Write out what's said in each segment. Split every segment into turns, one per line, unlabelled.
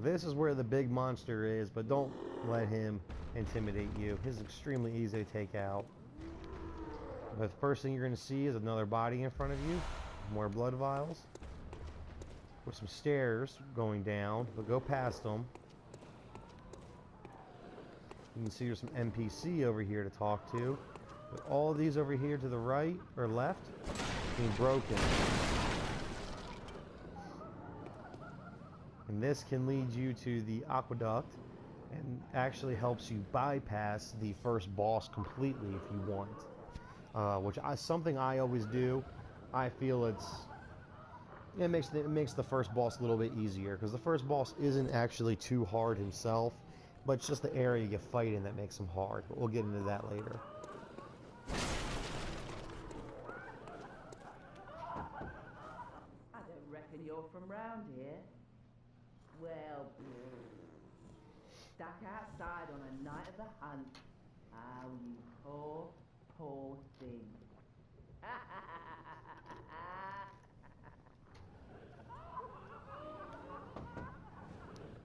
This is where the big monster is, but don't let him intimidate you. He's extremely easy to take out. The first thing you're going to see is another body in front of you. More blood vials. With some stairs going down, but go past them. You can see there's some NPC over here to talk to. But all of these over here to the right or left being broken. And this can lead you to the aqueduct and actually helps you bypass the first boss completely if you want. Which is something I always do. I feel it makes the first boss a little bit easier, because the first boss isn't actually too hard himself, but it's just the area you fight in that makes him hard. But we'll get into that later.
I don't reckon you're from round here. Well, stuck outside on a night of the hunt. Oh, you poor, poor thing.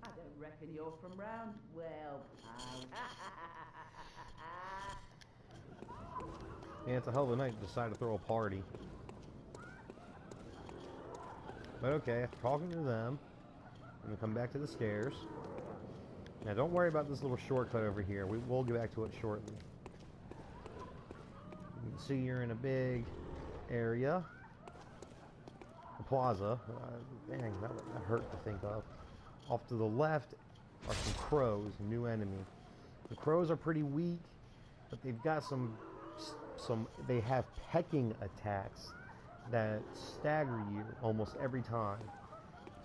I don't reckon you're from round. Well,
Yeah, it's a hell of a night to decide to throw a party. But okay, after talking to them, I'm going to come back to the stairs. Now don't worry about this little shortcut over here. We'll get back to it shortly. You can see you're in a big area. A plaza. Dang, that hurt to think of. Off to the left are some crows, a new enemy. The crows are pretty weak, but they've got they have pecking attacks that stagger you almost every time.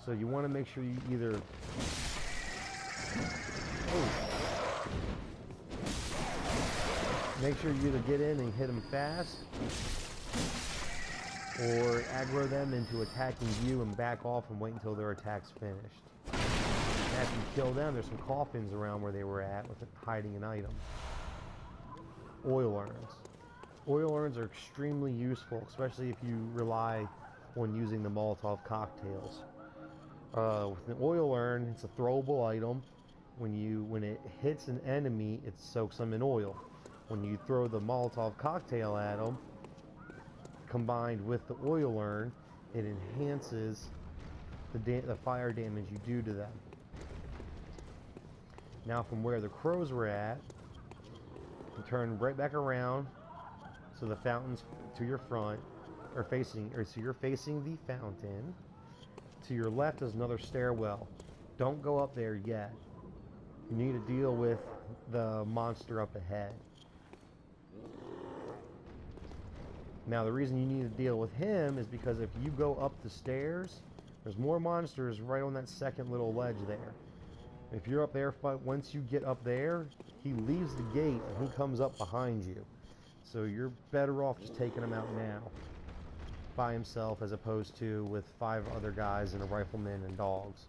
So you want to make sure you either get in and hit them fast, or aggro them into attacking you and back off and wait until their attack's finished. And after you kill them, there's some coffins around where they were at with hiding an item. Oil urns. Oil urns are extremely useful, especially if you rely on using the Molotov cocktails. With an oil urn, it's a throwable item. When it hits an enemy, it soaks them in oil. When you throw the Molotov cocktail at them, combined with the oil urn, it enhances the fire damage you do to them. Now, from where the crows were at, you turn right back around, so the fountain's to your front, so you're facing the fountain. To your left is another stairwell. Don't go up there yet. You need to deal with the monster up ahead. Now, the reason you need to deal with him is because if you go up the stairs, there's more monsters right on that second little ledge there. If you're up there, once you get up there, he leaves the gate and he comes up behind you. So you're better off just taking him out now by himself, as opposed to with 5 other guys and a rifleman and dogs.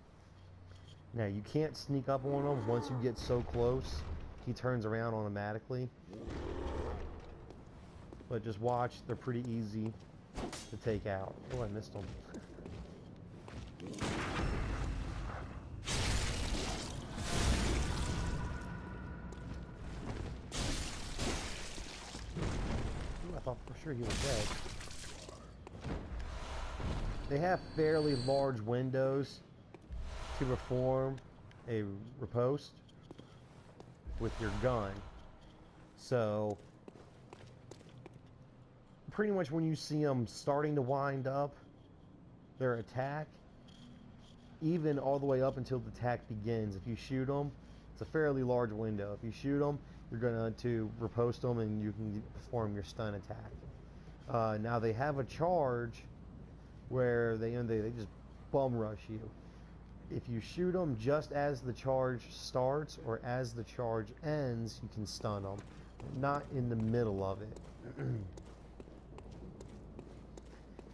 Now, you can't sneak up on him. Once you get so close, he turns around automatically. But just watch, they're pretty easy to take out. Oh, I missed him. Ooh, I thought for sure he was dead. They have fairly large windows to perform a riposte with your gun. So pretty much when you see them starting to wind up their attack, even all the way up until the attack begins, if you shoot them, it's a fairly large window. If you shoot them, you're going to riposte them and you can perform your stun attack. Now they have a charge where they just bum rush you. If you shoot them just as the charge starts or as the charge ends, you can stun them, not in the middle of it.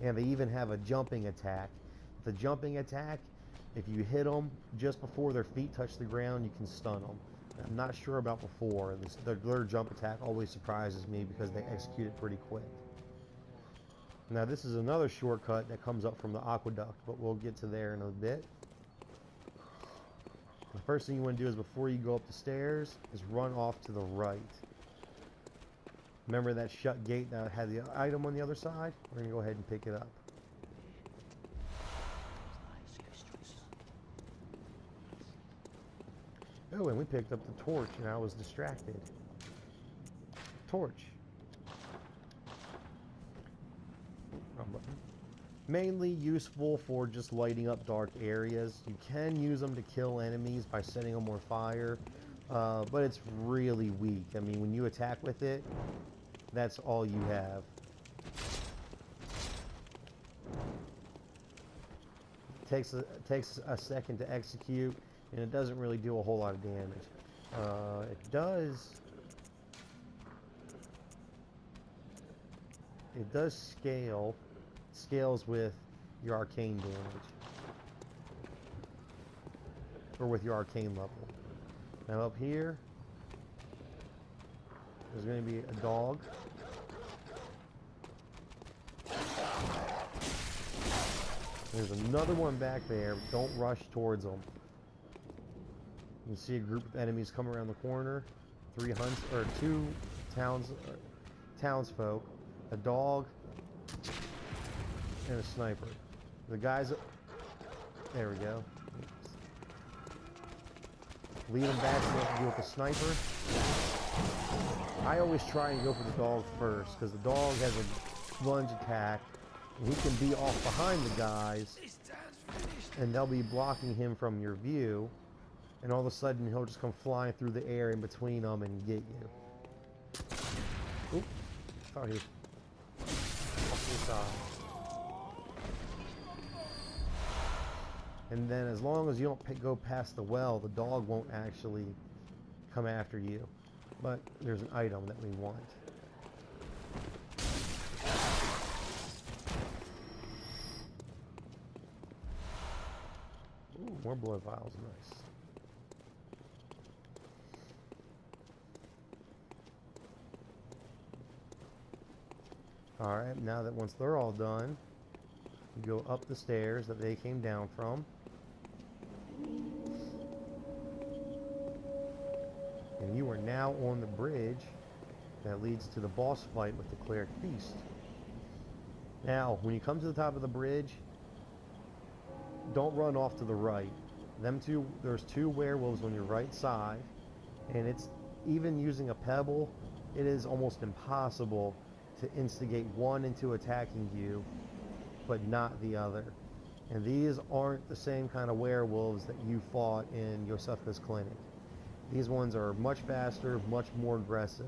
And they even have a jumping attack. The jumping attack, if you hit them just before their feet touch the ground, you can stun them. I'm not sure about before. Their jump attack always surprises me because they execute it pretty quick. Now this is another shortcut that comes up from the aqueduct, but we'll get to there in a bit. The first thing you want to do is before you go up the stairs is run off to the right. Remember that shut gate that had the item on the other side? We're going to go ahead and pick it up. Oh, and we picked up the torch and I was distracted. Torch. Mainly useful for just lighting up dark areas. You can use them to kill enemies by setting them on fire, but it's really weak. I mean, when you attack with it, that's all you have. Takes a second to execute, and it doesn't really do a whole lot of damage. It does scales with your arcane damage, or with your arcane level. Now up here, there's going to be a dog. There's another one back there. Don't rush towards them. You can see a group of enemies come around the corner. 2 townsfolk, a dog, and a sniper. The guys, there we go. Lead them back to what to do with the sniper. I always try and go for the dog first, because the dog has a lunge attack, and he can be off behind the guys, and they'll be blocking him from your view, and all of a sudden he'll just come flying through the air in between them and get you. Oop, thought he was off to the side. And then as long as you don't go past the well, the dog won't actually come after you. But there's an item that we want. Ooh, more blood vials, nice. Alright, now that once they're all done, you go up the stairs that they came down from. And you are now on the bridge that leads to the boss fight with the Cleric Feast. Now, when you come to the top of the bridge, don't run off to the right. There's 2 werewolves on your right side, and it's even using a pebble, it is almost impossible to instigate one into attacking you, but not the other. And these aren't the same kind of werewolves that you fought in Yosefka's clinic. These ones are much faster, much more aggressive,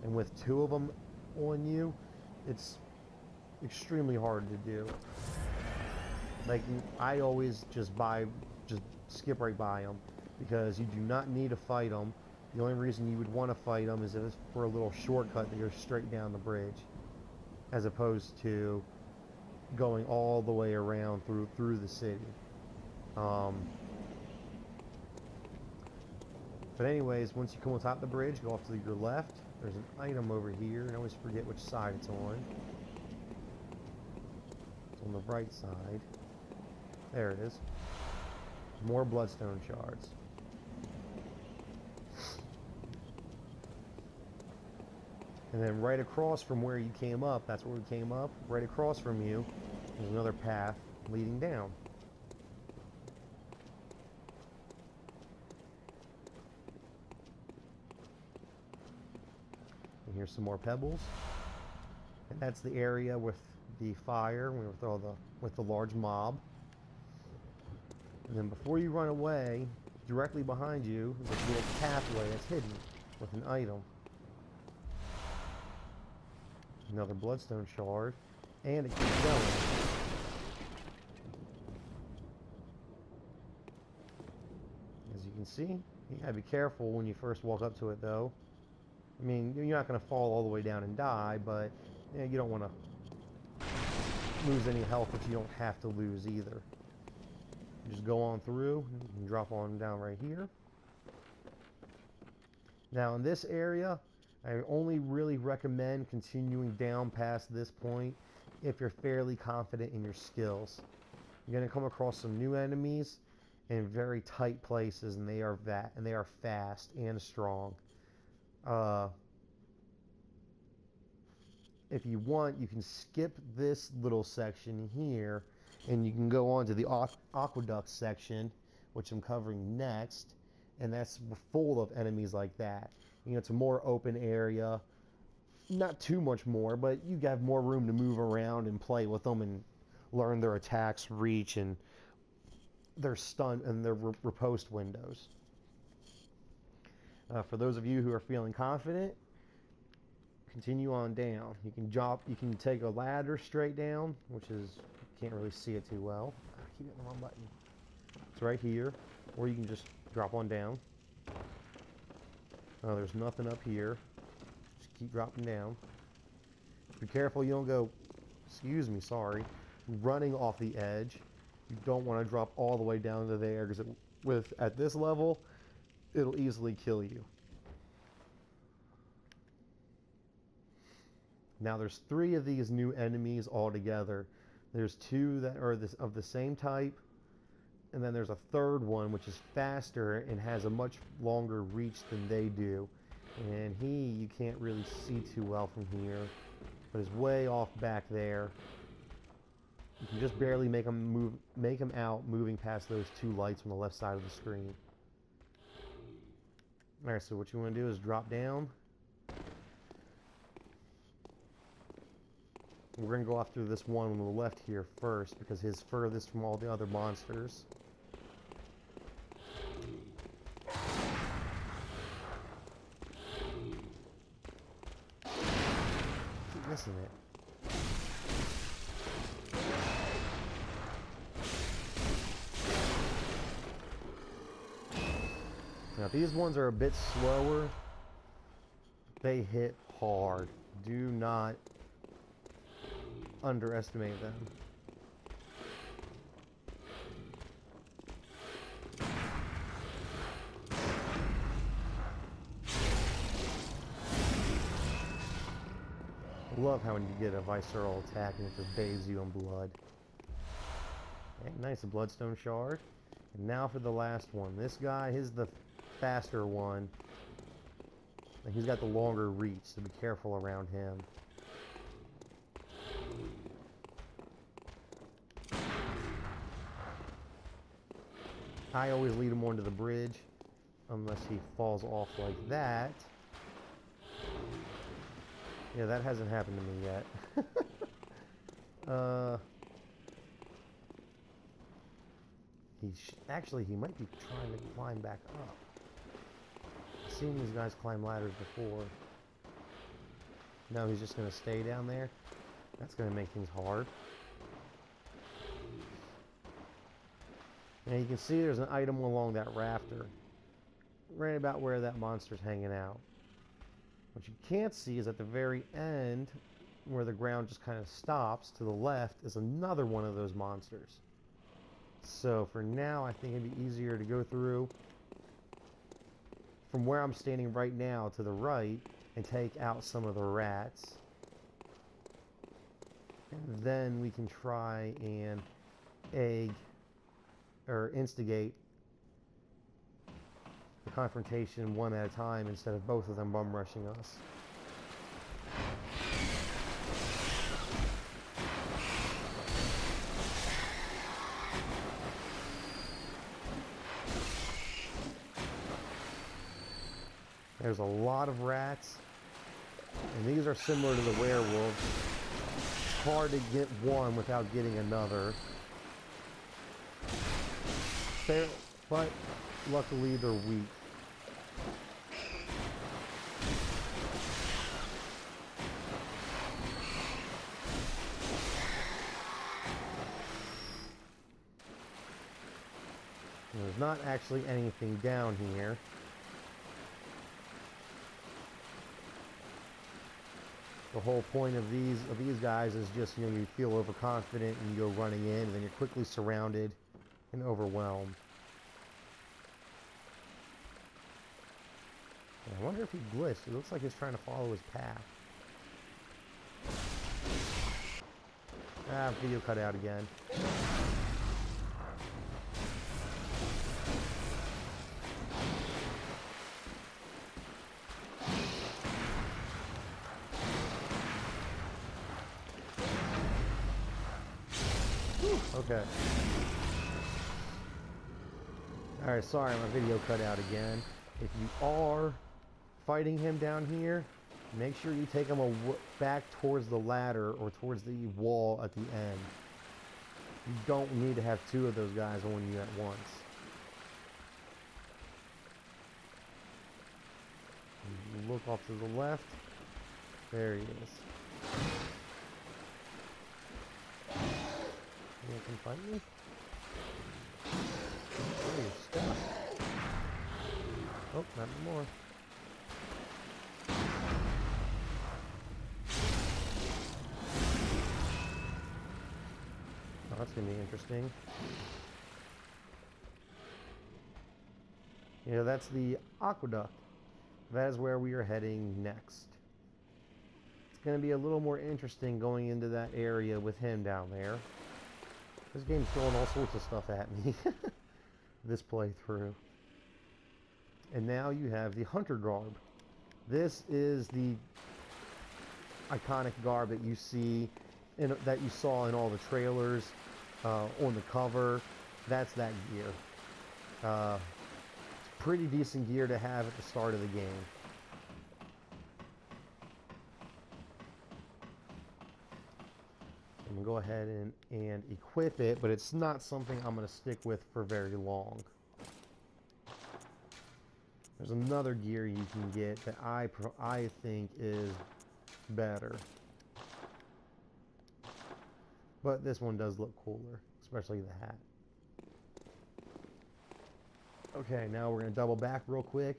and with 2 of them on you, it's extremely hard to do. Like, I always just skip right by them, because you do not need to fight them. The only reason you would want to fight them is if it's for a little shortcut that goes straight down the bridge, as opposed to going all the way around through the city. But anyways, once you come on top of the bridge, go off to your left. There's an item over here, and I always forget which side it's on. It's on the right side. There it is. More bloodstone shards. And then right across from where you came up, that's where we came up, right across from you, there's another path leading down. And here's some more pebbles. And that's the area with the fire, with the large mob. And then before you run away, directly behind you is a little pathway that's hidden with an item. Another bloodstone shard, and it keeps going. As you can see, you gotta be careful when you first walk up to it, though. I mean, you're not gonna fall all the way down and die, but you don't want to lose any health that you don't have to lose either. Just go on through and drop on down right here. Now in this area, I only really recommend continuing down past this point if you're fairly confident in your skills. You're going to come across some new enemies in very tight places, and they are fast and strong. If you want, you can skip this little section here, and you can go on to the aqueduct section, which I'm covering next, and that's full of enemies like that. You know, it's a more open area, not too much more, but you have more room to move around and play with them and learn their attacks, reach, and their stun and their riposte windows. For those of you who are feeling confident, continue on down. You can take a ladder straight down, which is, you can't really see it too well. I keep hitting the wrong button. It's right here, or you can just drop on down. Oh, there's nothing up here. Just keep dropping down. Be careful you don't go, excuse me, sorry, running off the edge. You don't want to drop all the way down to there, because at this level, it'll easily kill you. Now there's 3 of these new enemies altogether. There's 2 that are of the same type, and then there's a 3rd one which is faster and has a much longer reach than they do. And you can't really see too well from here, but is way off back there. You can just barely make him out moving past those 2 lights on the left side of the screen. Alright, so what you want to do is drop down. We're going to go after this one on the left here first, because he's furthest from all the other monsters. Keep missing it. Now, if these ones are a bit slower, they hit hard. Do not underestimate them. I love how when you get a visceral attack and it just bathes you in blood. Okay, nice, a bloodstone shard. And now for the last one. This guy, he's the faster one. And he's got the longer reach, so be careful around him. I always lead him onto the bridge, unless he falls off like that. Yeah, that hasn't happened to me yet. Actually, he might be trying to climb back up. I've seen these guys climb ladders before. No, he's just going to stay down there. That's going to make things hard. And you can see there's an item along that rafter, right about where that monster's hanging out. What you can't see is at the very end, where the ground just kind of stops, to the left is another one of those monsters. So for now, I think it'd be easier to go through from where I'm standing right now to the right and take out some of the rats. And then we can try and instigate the confrontation one at a time instead of both of them bum rushing us. There's a lot of rats, and these are similar to the werewolves. It's hard to get one without getting another. But luckily they're weak. And there's not actually anything down here. The whole point of these guys is just, you know, you feel overconfident and you go running in, and then you're quickly surrounded and overwhelmed. I wonder if he glitched. It looks like he's trying to follow his path. Ah, video cut out again. Okay. Alright, sorry, my video cut out again. If you are fighting him down here, make sure you take him back towards the ladder or towards the wall at the end. You don't need to have two of those guys on you at once. You look off to the left. There he is. You can fight me? Oh, you're stuck. Oh, not anymore. Oh, that's gonna be interesting. You know, that's the aqueduct. That is where we are heading next. It's gonna be a little more interesting going into that area with him down there. This game's throwing all sorts of stuff at me. This playthrough. And now you have the hunter garb. This is the iconic garb that you see, that you saw in all the trailers, on the cover. That's that gear. It's pretty decent gear to have at the start of the game. I'm going to go ahead and equip it, but it's not something I'm going to stick with for very long. There's another gear you can get that I think is better. But this one does look cooler, especially the hat. Okay, now we're going to double back real quick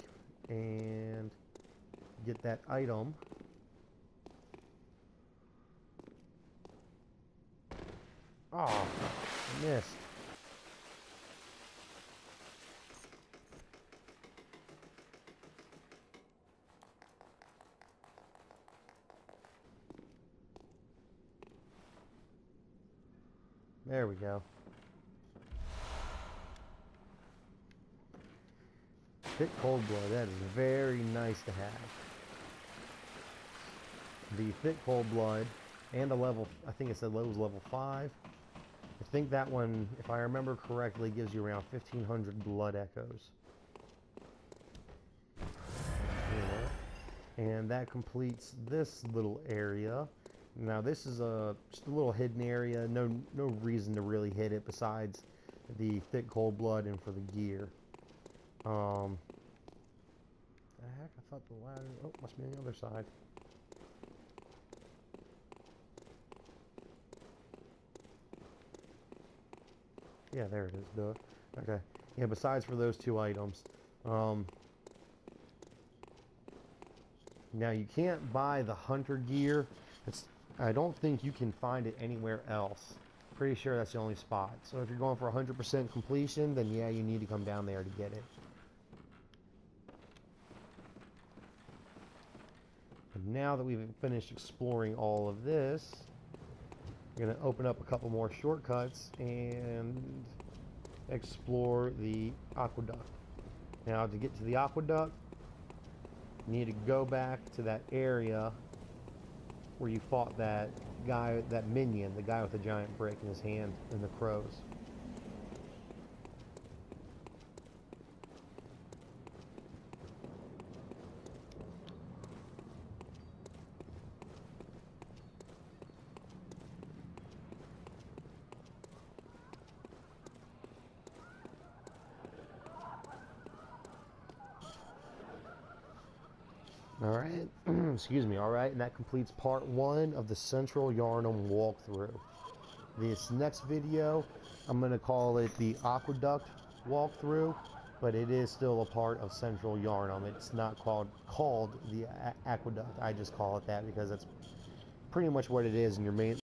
and get that item. Oh, missed. There we go. Thick cold blood, that is very nice to have. The thick cold blood and a level, I think it said it was level 5. I think that one, if I remember correctly, gives you around 1,500 blood echoes. Yeah. And that completes this little area. Now this is just a little hidden area. No reason to really hit it besides the thick cold blood and for the gear. The heck? I thought the ladder. Oh, must be on the other side. Yeah, there it is. Duh. Okay. Yeah. Besides for those two items. Now you can't buy the hunter gear. I don't think you can find it anywhere else. Pretty sure that's the only spot. So if you're going for 100% completion, then yeah, you need to come down there to get it. And now that we've finished exploring all of this, we're going to open up a couple more shortcuts and explore the aqueduct. Now to get to the aqueduct, you need to go back to that area where you fought that guy, that minion, the guy with the giant brick in his hand, and the crows. Alright, excuse me, alright, and that completes part 1 of the Central Yarhnam walkthrough. This next video, I'm going to call it the Aqueduct walkthrough, but it is still a part of Central Yarhnam. It's not called the Aqueduct. I just call it that because that's pretty much what it is in your main